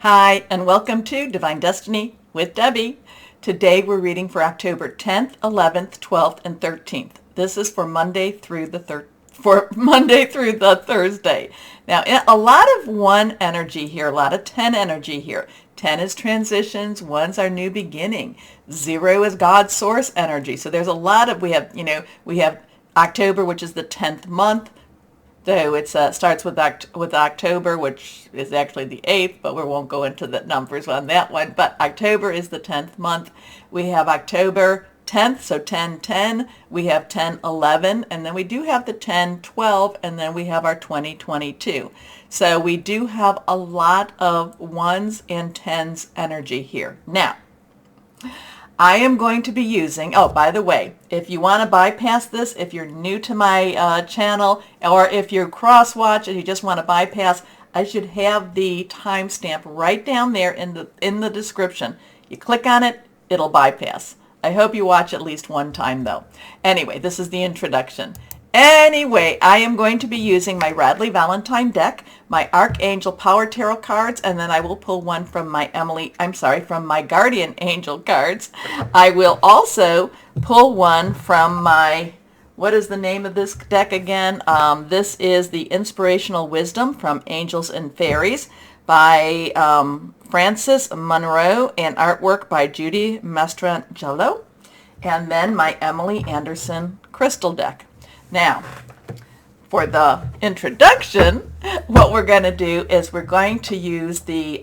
Hi, and welcome to Divine Destiny with Debbie. Today we're reading for October 10th, 11th, 12th, and 13th. This is for Monday through the Thursday. Now, a lot of 1 energy here, a lot of 10 energy here. 10 is transitions, 1's our new beginning. 0 is God's source energy. So there's a lot of, we have October, which is the 10th month. So it starts with October, which is actually the 8th, but we won't go into the numbers on that one. But October is the 10th month. We have October 10th, so 10-10. We have 10-11, and then we do have the 10-12, and then we have our 20-22. So we do have a lot of 1s and 10s energy here. Now, I am going to be using, oh, by the way, if you want to bypass this, if you're new to my channel, or if you're Crosswatch and you just want to bypass, I should have the timestamp right down there in the description. You click on it, it'll bypass. I hope you watch at least one time, though. Anyway, this is the introduction. Anyway, I am going to be using my Radley Valentine deck, my Archangel Power Tarot cards, and then I will pull one from from my Guardian Angel cards. I will also pull one from my, what is the name of this deck again? This is the Inspirational Wisdom from Angels and Fairies by Francis Monroe and artwork by Judy Mastrangelo, and then my Emily Anderson crystal deck. Now, for the introduction, what we're going to do is we're going to use the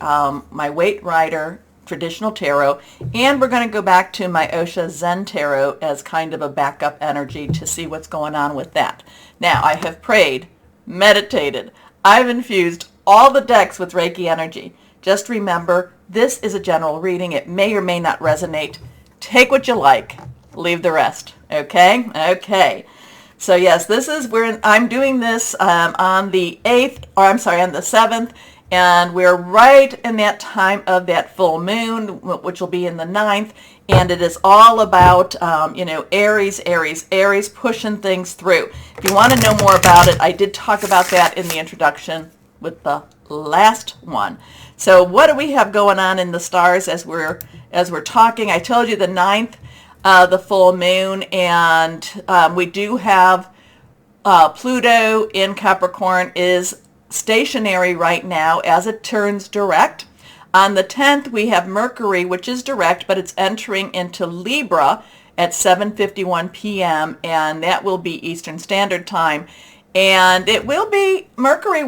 my Waite Rider traditional tarot, and we're going to go back to my Osha Zen tarot as kind of a backup energy to see what's going on with that. Now, I have prayed, meditated, I've infused all the decks with Reiki energy. Just remember, this is a general reading. It may or may not resonate. Take what you like, leave the rest. Okay? Okay. So yes, this is where I'm doing this on the 8th, or I'm sorry, on the 7th, and we're right in that time of that full moon, which will be in the 9th, and it is all about, Aries, pushing things through. If you want to know more about it, I did talk about that in the introduction with the last one. So what do we have going on in the stars as we're talking? I told you the 9th. The full moon, and we do have Pluto in Capricorn is stationary right now as it turns direct. On the 10th, we have Mercury, which is direct, but it's entering into Libra at 7:51 p.m., and that will be Eastern Standard Time. And it will be, Mercury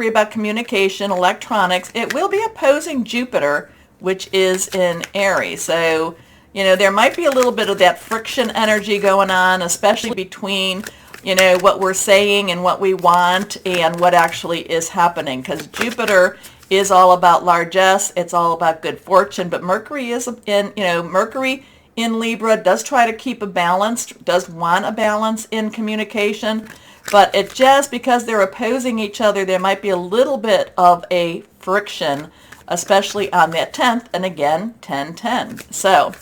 about communication, electronics. It will be opposing Jupiter, which is in Aries. So, there might be a little bit of that friction energy going on, especially between, what we're saying and what we want and what actually is happening. Because Jupiter is all about largesse, it's all about good fortune, but Mercury is Mercury in Libra does try to keep a balance, does want a balance in communication, but it just, because they're opposing each other, there might be a little bit of a friction, especially on that 10th, and again, 10-10. So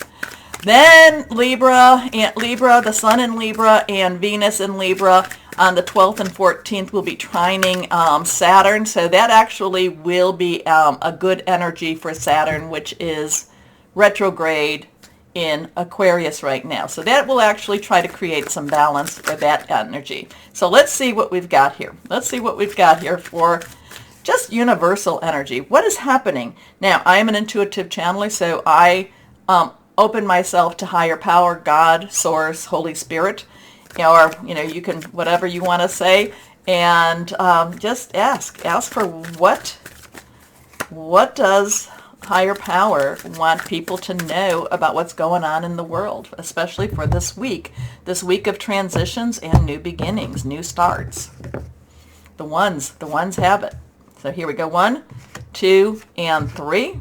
then Libra, the Sun in Libra and Venus in Libra on the 12th and 14th will be trining Saturn. So that actually will be a good energy for Saturn, which is retrograde in Aquarius right now. So that will actually try to create some balance for that energy. So let's see what we've got here. Let's see what we've got here for just universal energy. What is happening? Now, I am an intuitive channeler, so I open myself to higher power, God, Source, Holy Spirit, or, you can, whatever you want to say, and just ask for what does higher power want people to know about what's going on in the world, especially for this week of transitions and new beginnings, new starts. The ones have it. So here we go, 1, 2, and 3.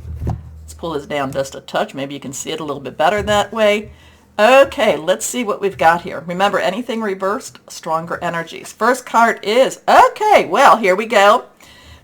Let's pull this down just a touch. Maybe you can see it a little bit better that way. Okay, let's see what we've got here. Remember, anything reversed, stronger energies. First card is, okay, well, here we go.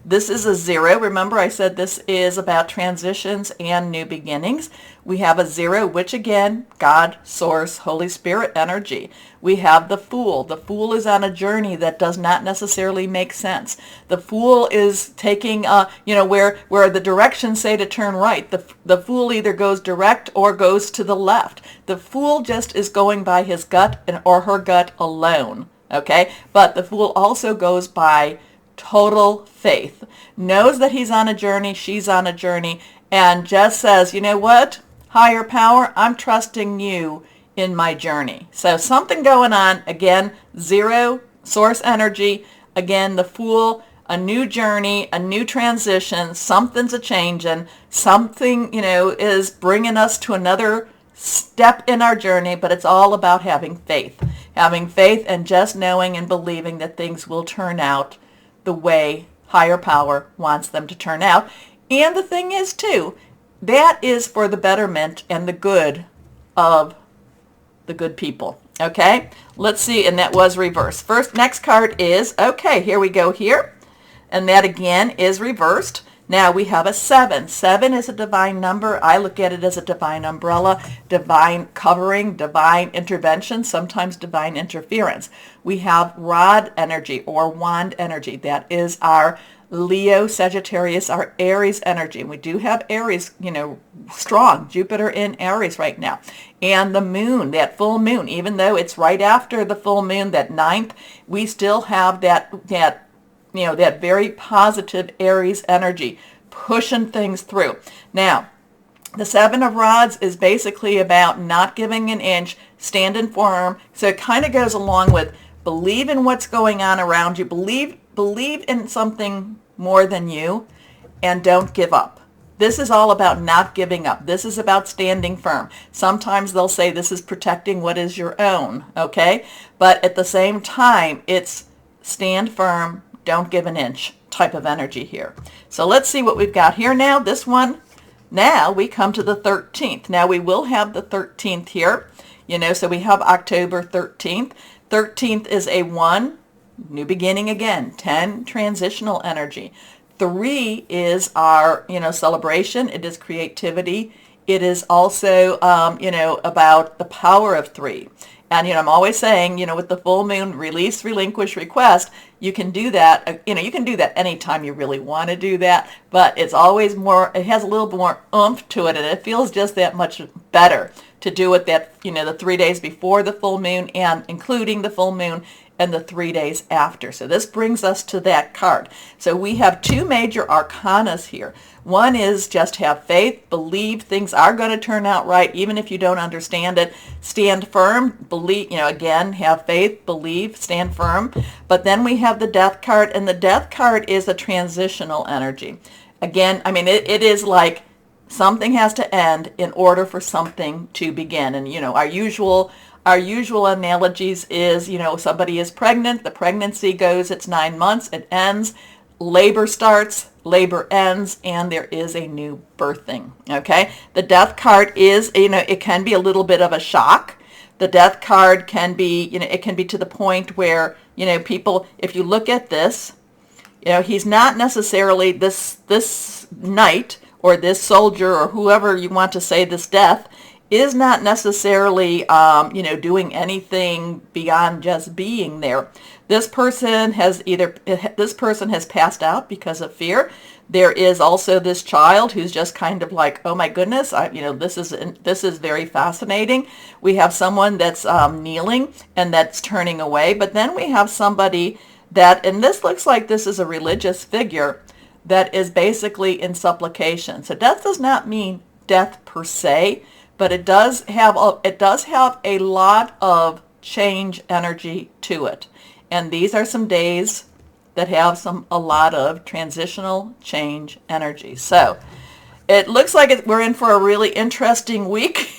This is a 0. Remember I said this is about transitions and new beginnings. We have a 0, which again, God, Source, Holy Spirit energy. We have the Fool. The Fool is on a journey that does not necessarily make sense. The Fool is taking, where the directions say to turn right. The Fool either goes direct or goes to the left. The Fool just is going by his gut or her gut alone. Okay? But the Fool also goes by total faith, knows that he's on a journey, she's on a journey, and just says, you know what, higher power, I'm trusting you in my journey. So something going on, again, 0, source energy, again, the Fool, a new journey, a new transition, something's a changing, something, is bringing us to another step in our journey, but it's all about having faith and just knowing and believing that things will turn out the way higher power wants them to turn out. And the thing is too, that is for the betterment and the good of the good people. Okay, let's see, and that was reversed. Next card is, okay, here we go here, and that again is reversed. Now we have a 7. 7 is a divine number. I look at it as a divine umbrella, divine covering, divine intervention, sometimes divine interference. We have rod energy or wand energy. That is our Leo, Sagittarius, our Aries energy. And we do have Aries, strong, Jupiter in Aries right now. And the moon, that full moon, even though it's right after the full moon, that 9th, we still have that very positive Aries energy pushing things through. Now, the 7 of Rods is basically about not giving an inch, standing firm. So it kind of goes along with believe in what's going on around you, believe in something more than you, and don't give up. This is all about not giving up. This is about standing firm. Sometimes they'll say this is protecting what is your own, okay? But at the same time, it's stand firm, don't give an inch type of energy here. So let's see what we've got here now. This one, now we come to the 13th. Now we will have the 13th here, so we have October 13th. 13th is a 1, new beginning again. 10, transitional energy. 3 is our, celebration. It is creativity. It is also, about the power of 3. And, I'm always saying, with the full moon, release, relinquish, request, you can do that. You can do that anytime you really want to do that. But it's always more, it has a little more oomph to it. And it feels just that much better to do it the 3 days before the full moon and including the full moon and the 3 days after. So this brings us to that card. So we have 2 major arcanas here. One is just have faith, believe things are going to turn out right, even if you don't understand it. Stand firm, believe, again, have faith, believe, stand firm. But then we have the Death card, and the Death card is a transitional energy. Again, it is like something has to end in order for something to begin. And, our usual analogies is, somebody is pregnant, the pregnancy goes, it's 9 months, it ends, labor starts, labor ends, and there is a new birthing, okay? The Death card is, it can be a little bit of a shock. The Death card can be, it can be to the point where, people, if you look at this, he's not necessarily this knight or this soldier or whoever you want to say this death is not necessarily, doing anything beyond just being there. This person has passed out because of fear. There is also this child who's just kind of like, oh my goodness, this is very fascinating. We have someone that's kneeling and that's turning away, but then we have somebody that, and this looks like this is a religious figure that is basically in supplication. So death does not mean death per se, but it does have a lot of change energy to it. And these are some days that have a lot of transitional change energy. So it looks like we're in for a really interesting week.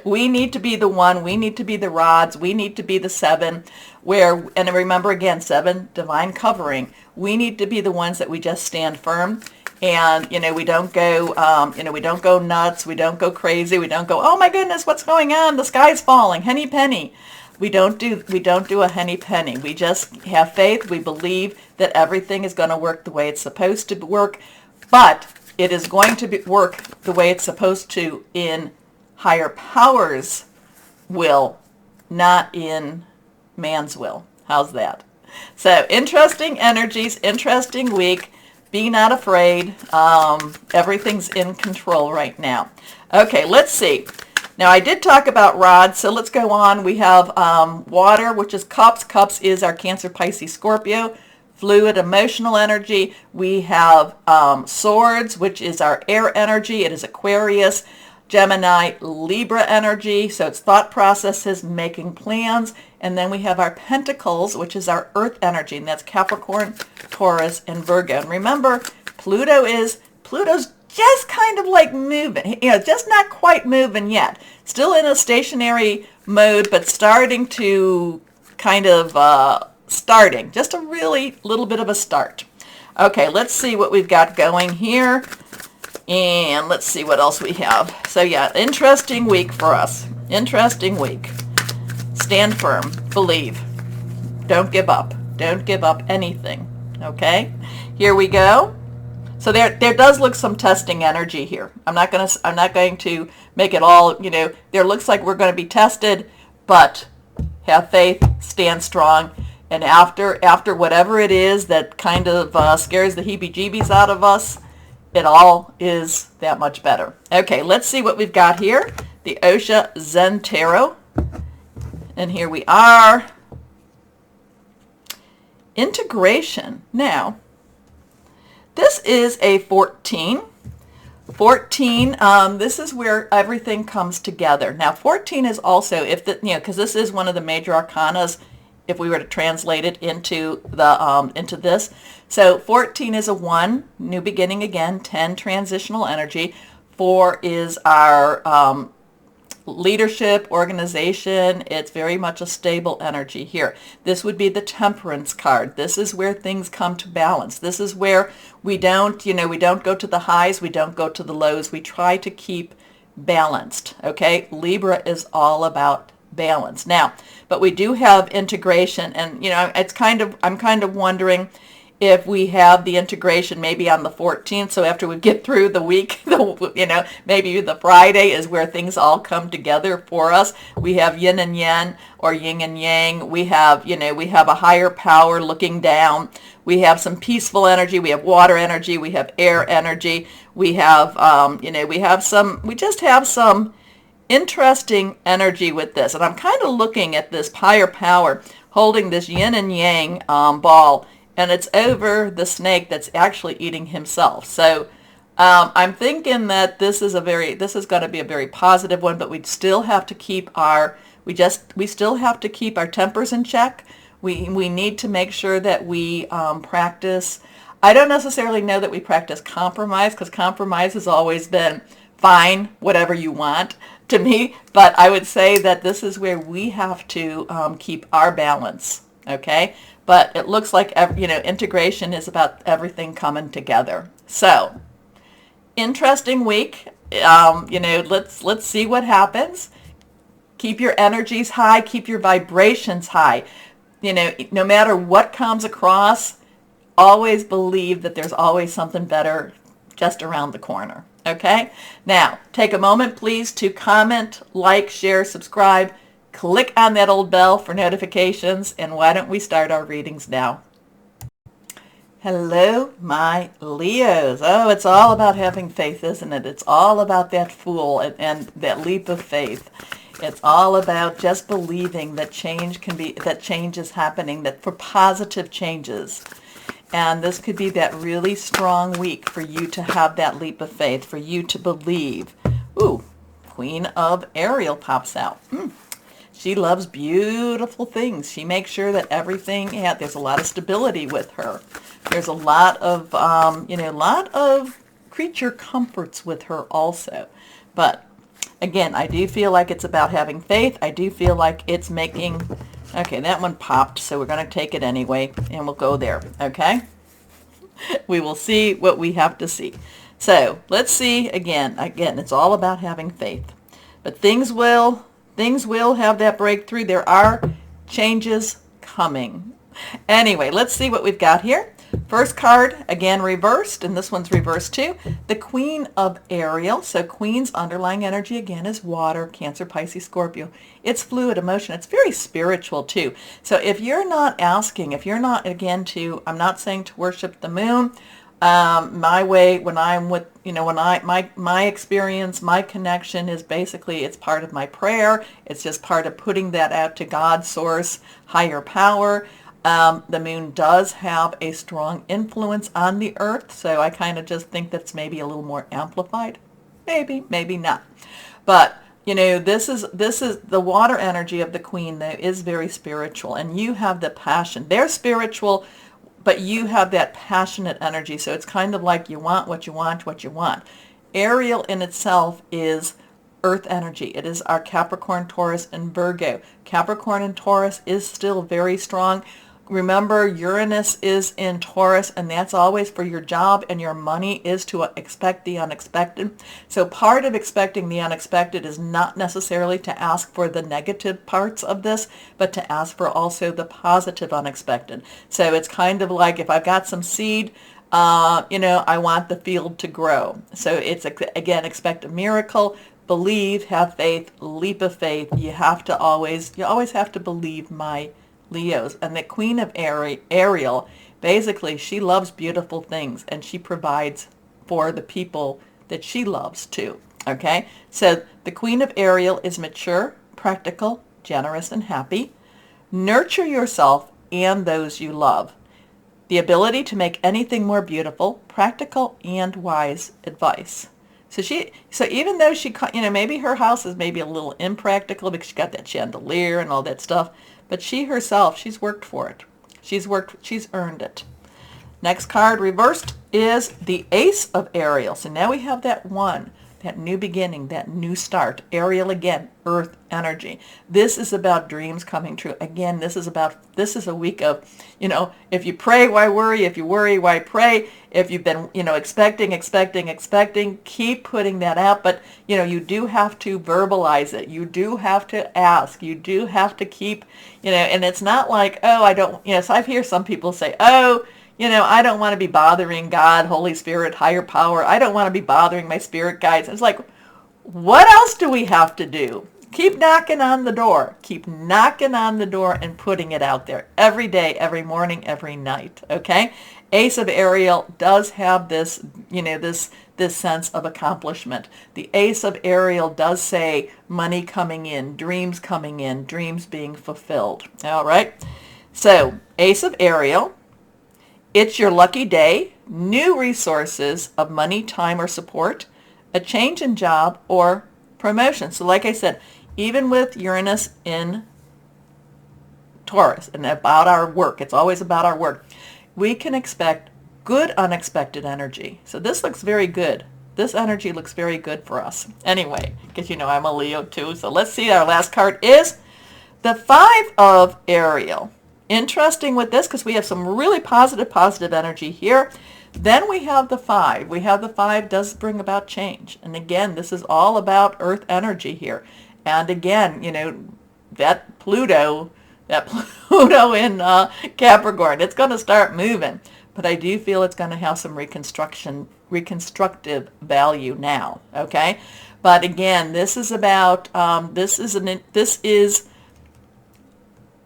We need to be the 1, we need to be the Rods, we need to be the 7, and remember again, 7, divine covering. We need to be the ones that we just stand firm. And, we don't go, we don't go nuts. We don't go crazy. We don't go, oh my goodness, what's going on? The sky's falling, henny penny. We don't do a henny penny. We just have faith. We believe that everything is going to work the way it's supposed to work, but it is going to work the way it's supposed to in higher powers' will, not in man's will. How's that? So interesting energies, interesting week. Be not afraid. Everything's in control right now. Okay, let's see. Now, I did talk about rods, so let's go on. We have water, which is cups. Cups is our Cancer, Pisces, Scorpio. Fluid, emotional energy. We have swords, which is our air energy. It is Aquarius, Gemini, Libra energy. So it's thought processes, making plans. And then we have our pentacles, which is our earth energy. And that's Capricorn, Taurus, and Virgo. And remember, Pluto's just kind of like moving, just not quite moving yet. Still in a stationary mode, but starting to kind of starting. Just a really little bit of a start. Okay, let's see what we've got going here. And let's see what else we have. So yeah, interesting week for us. Interesting week. Stand firm. Believe. Don't give up. Don't give up anything. Okay? Here we go. So there does look some testing energy here. I'm not going to make it all, there looks like we're going to be tested, but have faith, stand strong, and after whatever it is that kind of scares the heebie-jeebies out of us, it all is that much better. Okay, let's see what we've got here. The Osha Zen Tarot. And here we are. Integration. Now, this is a 14. 14, this is where everything comes together. Now, 14 is also, because this is one of the major arcanas, if we were to translate it into this. So 14 is a 1, new beginning again. 10, transitional energy. 4 is our leadership, organization. It's very much a stable energy here. This would be the Temperance card. This is where things come to balance. This is where we don't go to the highs, we don't go to the lows. We try to keep balanced, okay? Libra is all about balance. Now, but we do have integration, and I'm kind of wondering if we have the integration maybe on the 14th, so after we get through the week, maybe the Friday is where things all come together for us. We have yin and yang, or yin and yang. We have a higher power looking down. We have some peaceful energy. We have water energy. We have air energy. We have, we just have some interesting energy with this. And I'm kind of looking at this higher power holding this yin and yang ball, and it's over the snake that's actually eating himself. So I'm thinking that this is going to be a very positive one, but we still have to keep our tempers in check. We need to make sure that we practice. I don't necessarily know that we practice compromise, because compromise has always been fine, whatever you want to me. But I would say that this is where we have to keep our balance. Okay. But it looks like, integration is about everything coming together. So, interesting week. Let's see what happens. Keep your energies high. Keep your vibrations high. No matter what comes across, always believe that there's always something better just around the corner. Okay? Now, take a moment, please, to comment, like, share, subscribe. Click on that old bell for notifications, and why don't we start our readings now? Hello, my Leos. Oh, it's all about having faith, isn't it? It's all about that fool and that leap of faith. It's all about just believing that change is happening, that for positive changes. And this could be that really strong week for you to have that leap of faith, for you to believe. Ooh, Queen of Ariel pops out. She loves beautiful things. She makes sure that everything, there's a lot of stability with her. There's a lot of, creature comforts with her also. But again, I do feel like it's about having faith. I do feel like it's making, okay, that one popped, so we're going to take it anyway, and we'll go there, okay? We will see what we have to see. So let's see, again, it's all about having faith. But things will Things will have that breakthrough. There are changes coming. Anyway, let's see what we've got here. First card, again reversed, and this one's reversed too. The Queen of Ariel. So Queen's underlying energy again is water, Cancer, Pisces, Scorpio. It's fluid emotion. It's very spiritual too. So if you're not asking, if you're not, again, I'm not saying to worship the moon. My way, when I'm with, my experience, my connection is basically, it's part of my prayer. It's just part of putting that out to God, source, higher power. The moon does have a strong influence on the earth, so I kind of just think that's maybe a little more amplified. Maybe, maybe not. But, this is the water energy of the Queen, though, is very spiritual, and you have the passion. They're spiritual, but you have that passionate energy, so it's kind of like you want what you want, what you want. Ariel in itself is earth energy. It is our Capricorn, Taurus, and Virgo. Capricorn and Taurus is still very strong. Remember, Uranus is in Taurus, and that's always for your job and your money, is to expect the unexpected. So part of expecting the unexpected is not necessarily to ask for the negative parts of this, but to ask for also the positive unexpected. So it's kind of like if I've got some seed, I want the field to grow. So it's, again, expect a miracle. Believe, have faith, leap of faith. You always have to believe, my Leos. And the Queen of Ariel, basically, she loves beautiful things, and she provides for the people that she loves too. Okay? So the Queen of Ariel is mature, practical, generous, and happy. Nurture yourself and those you love. The ability to make anything more beautiful, practical, and wise advice. So even though she, maybe her house is maybe a little impractical because she got that chandelier and all that stuff, but she herself, she's worked for it. She's earned it. Next card reversed is the Ace of Ariel. So now we have that one, that new beginning, that new start. Ariel again, earth energy. This is about dreams coming true. Again, this is a week of, if you pray, why worry? If you worry, why pray? If you've been, expecting, keep putting that out. But, you do have to verbalize it. You do have to ask. You do have to keep, and it's not like, oh, I don't, so I hear some people say, oh, I don't want to be bothering God, Holy Spirit, higher power. I don't want to be bothering my spirit guides. It's like, what else do we have to do? Keep knocking on the door. Keep knocking on the door and putting it out there every day, every morning, every night. Okay? Ace of Ariel does have this, this sense of accomplishment. The Ace of Ariel does say money coming in, dreams being fulfilled. All right? So, Ace of Ariel. It's your lucky day, new resources of money, time, or support, a change in job, or promotion. So like I said, even with Uranus in Taurus and about our work, it's always about our work, we can expect good unexpected energy. So this looks very good. This energy looks very good for us. Anyway, because I'm a Leo too. So let's see, our last card is the Five of Ariel. Interesting with this because we have some really positive energy here. Then we have the 5. The 5 does bring about change. And again, this is all about earth energy here. And again, that Pluto in Capricorn, it's going to start moving. But I do feel it's going to have some reconstructive value now. Okay? But again, this is about, this is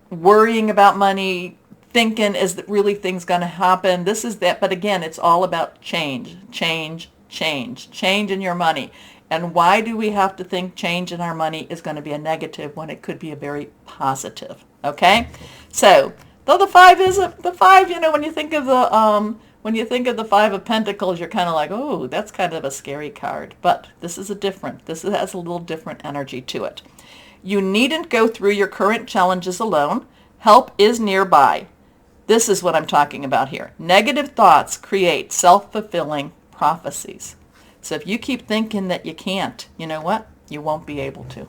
worrying about money, thinking, is that really things going to happen? This is that. But again, it's all about change in your money. And why do we have to think change in our money is going to be a negative when it could be a very positive? Okay? So, though the 5 is the 5, when you think of the 5 of Pentacles, you're kind of like, oh, that's kind of a scary card. But this has a little different energy to it. You needn't go through your current challenges alone. Help is nearby. This is what I'm talking about here. Negative thoughts create self-fulfilling prophecies. So if you keep thinking that you can't, you know what? You won't be able to.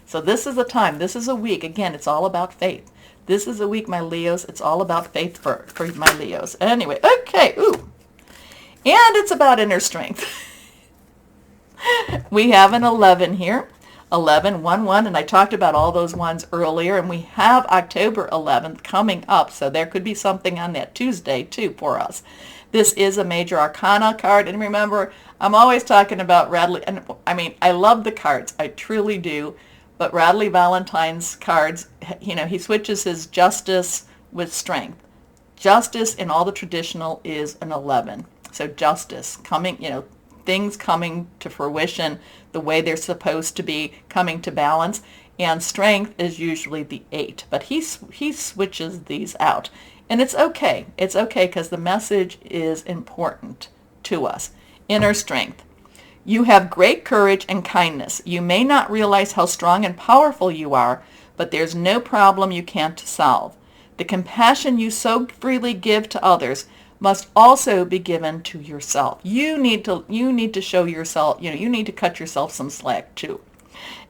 So this is a time. This is a week. Again, it's all about faith. This is a week, my Leos. It's all about faith for my Leos. Anyway, okay. Ooh. And it's about inner strength. We have an 11 here. 11, 1, 1, and I talked about all those ones earlier, and we have October 11th coming up, so there could be something on that Tuesday too for us. This is a major arcana card, and remember, I'm always talking about Radley, and I mean, I love the cards, I truly do, but Radley Valentine's cards, you know, he switches his justice with strength. Justice in all the traditional is an 11. So justice, coming, you know, things coming to fruition the way they're supposed to be, coming to balance. And strength is usually the 8. But he switches these out. And it's okay. It's okay because the message is important to us. Inner strength. You have great courage and kindness. You may not realize how strong and powerful you are, but there's no problem you can't solve. The compassion you so freely give to others must also be given to yourself. You need to show yourself, you know, you need to cut yourself some slack too.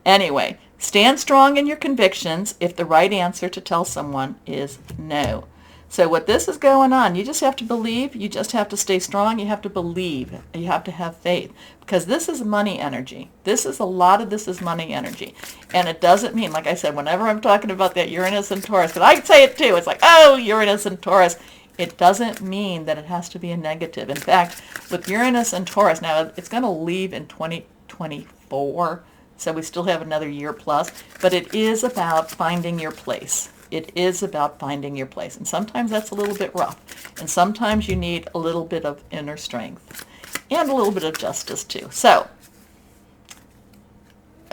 Anyway, stand strong in your convictions if the right answer to tell someone is no. So what this is going on, you just have to believe, you just have to stay strong, you have to believe, you have to have faith, because this is money energy. A lot of this is money energy. And it doesn't mean, like I said, whenever I'm talking about that Uranus and Taurus, because I can say it too, it's like, oh, Uranus and Taurus. It doesn't mean that it has to be a negative. In fact, with Uranus and Taurus, now it's going to leave in 2024, so we still have another year plus, but it is about finding your place. It is about finding your place. And sometimes that's a little bit rough. And sometimes you need a little bit of inner strength and a little bit of justice too. So,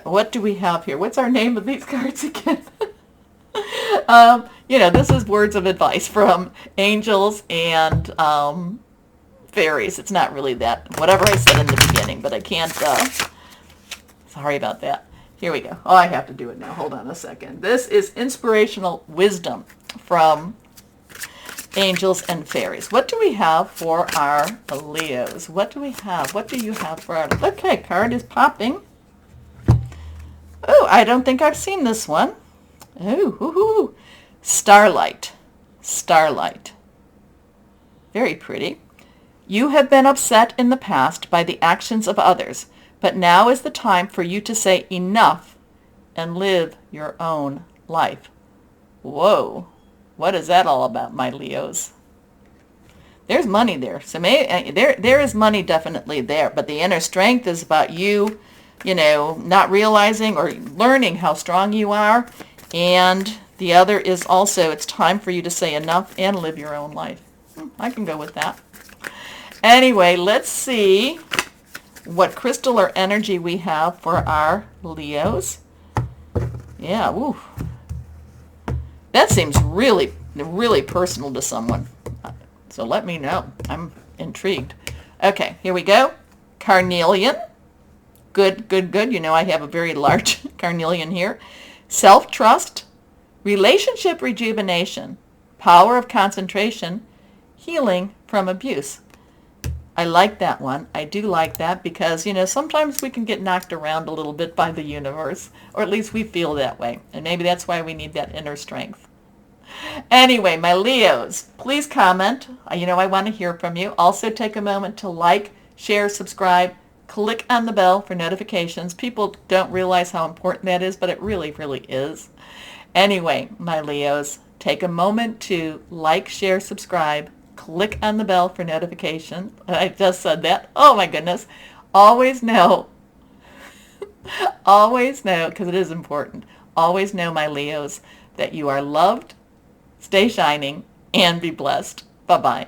what do we have here? What's our name of these cards again? You know, this is words of advice from angels and fairies. It's not really that, whatever I said in the beginning, but I can't, sorry about that. Here we go. Oh, I have to do it now. Hold on a second. This is inspirational wisdom from angels and fairies. What do we have for our Leos? What do we have? What do you have for our... Okay, card is popping. Oh, I don't think I've seen this one. Oh, hoo-hoo. Starlight. Starlight. Very pretty. You have been upset in the past by the actions of others, but now is the time for you to say enough and live your own life. Whoa. What is that all about, my Leos? There's money there. So there is money definitely there, but the inner strength is about you, you know, not realizing or learning how strong you are. And the other is also, it's time for you to say enough and live your own life. I can go with that. Anyway, let's see what crystal or energy we have for our Leos. Yeah, woo. That seems really, really personal to someone. So let me know. I'm intrigued. Okay, here we go. Carnelian. Good, good, good. You know I have a very large carnelian here. Self-trust, relationship rejuvenation, power of concentration, healing from abuse. I like that one. I do like that because, you know, sometimes we can get knocked around a little bit by the universe, or at least we feel that way. And maybe that's why we need that inner strength. Anyway, my Leos, please comment. You know, I want to hear from you. Also take a moment to like, share, subscribe, click on the bell for notifications. People don't realize how important that is, but it really, really is. Anyway, my Leos, take a moment to like, share, subscribe, click on the bell for notifications. I just said that. Oh my goodness. Always know, because it is important, always know, my Leos, that you are loved, stay shining, and be blessed. Bye-bye.